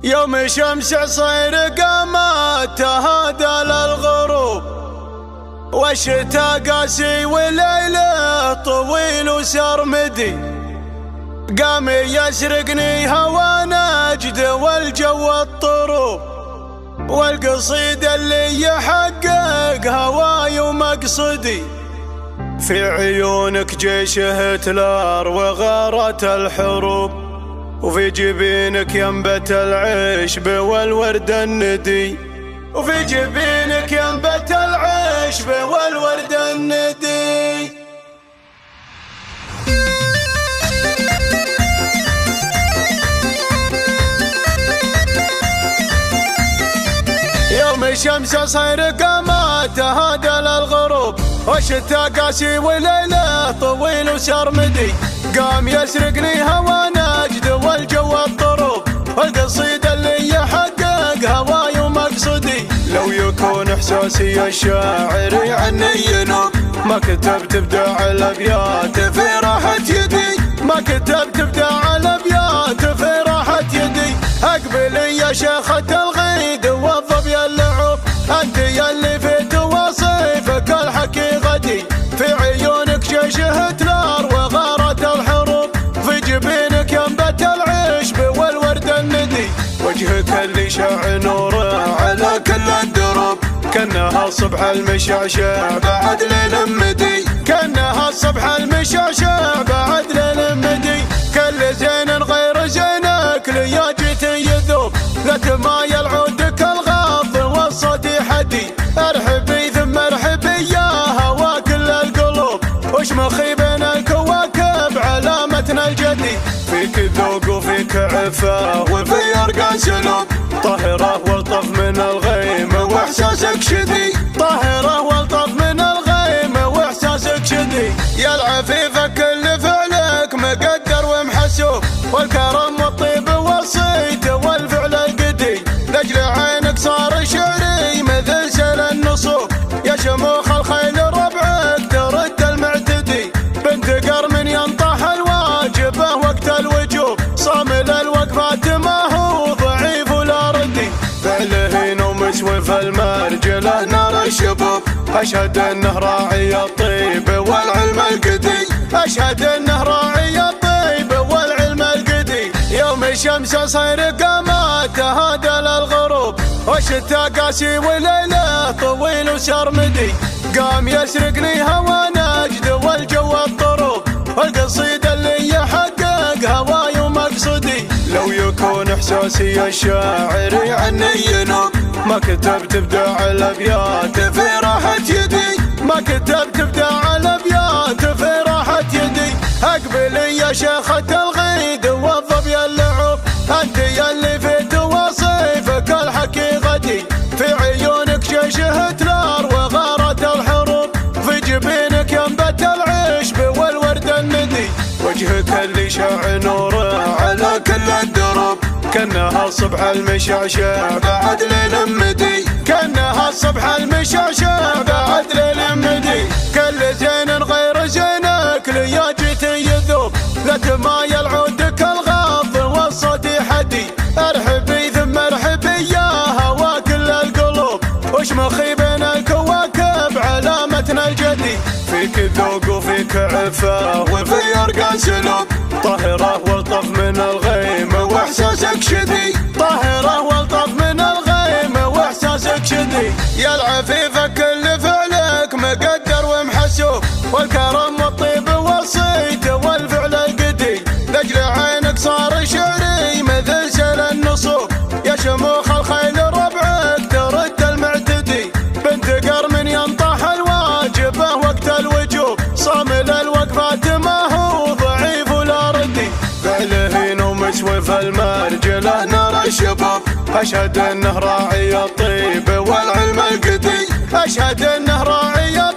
يوم شمس عصير قامت تهادى للغروب، والشتا قاسي والليل طويل وسرمدي. قام يسرقني هوى نجد والجو الطروب، والقصيد اللي يحقق هواي ومقصدي. في عيونك جيش هتلر وغارت الحروب، وفي جبينك ينبت العشب والورد الندي، وفي جبينك ينبت العشب والورد الندي. يوم الشمس صير قامت تهادى للغروب، والشتا قاسي والليل طويل وسرمدي. قام يسرقني هوى نجد والجو الطروب، والقصيد اللي يحقق هواي ومقصدي. لو يكون احساسي الشاعر عني ينوب، ما كتبت ابداع الابيات في راحة يدي، ما كتبت ابداع الابيات في راحة يدي. اقبلي يا شيخة الغيد والظبي اللعوب، انت يلي في تواصفك الحقيقتي. في عيونك جيش هتلر وغارت الحروب، في جبينك ينبت العشب والورد الندي. وجهك اللي شاع نوره على كل الدروب، كانها الصبح المشعشع بعد ليل مدي، كانها الصبح المشعشع بعد ليل مدي. كل زين غير زينك ليا جيت يذوب، لا تمايل عودك الغض والصوت يحدي. ارحبي ثم ارحبي يا هوا كل القلوب، وشمخي بين الكواكب علامتنا الجدي. فيك ذوق وفيك عفاه وفي ارقى سلوب، طاهرة والطف من الغيم واحساسك شدي، طاهرة والطف من الغيم واحساسك شدي. يا العفيفة كل فعلك مقدر ومحسوب، والكرم والطيب والصيت والفعل القدي. لاجل عينك صار شعري مثل سيل النصوب، يا شموخ الخيل ربعك ترد المعتدي. بنت قرم ينطح الواجبه وقت الوجوب، صامل الوقفات ما هو ضعيف ولا ردي. فعله ومسوف المرجله نار الشبوب، اشهد انه راعي الطيب والعلم القدي، اشهد انه راعي الطيب والعلم القدي. يوم الشمس صير قامت تهادى للغروب، والشتا قاسي والليل طويل وسرمدي. قام يسرقني هوى نجد والجو الطروب، والقصيد اللي يحقق هواي ومقصدي. لو يكون احساسي الشاعر عني ينوب، ما كتبت ابداع الابيات في راحة يدي، ما كتبت ابداع الابيات في راحة يدي. اقبلي يا شيخة الغيد والظبي اللعوب، انت يلي في تواصفك الحقيقتي. في عيونك جيش هتلر وغارت الحروب، في جبينك ينبت العشب والورد الندي. وجهك اللي شاع نوره على كل الدروب، كانها الصبح المشعشع بعد ليل مدي، كانها الصبح المشعشع بعد ليل مدي. كل زين غير زينك ليا جيت يذوب، لا تمايل عودك الغض والصوت يحدي. ارحبي ثم ارحبي يا هوا كل القلوب، وشمخي بين الكواكب علامتنا الجدي. فيك ذوق وفيك عفاه وفي ارقى سلوب، طاهرة والطف من الغيم واحساسك شدي، طاهرة والطف من الغيم واحساسك شدي. يا العفيفة كل فعلك مقدر ومحسوب، والكرم والطيب والصيت والفعل القدي. لاجل عينك صار شعري مثل سيل النصوب، يا شموخ الخيل ربعك ترد المعتدي. بنت قرم ينطح الواجبه وقت الوجوب، صامل الوقفات ما هو ضعيف ولا ردي. فعله ومسوف المرجله نار الشباب، اشهد انه راعي الطيب والعلم القدي، اشهد انه راعي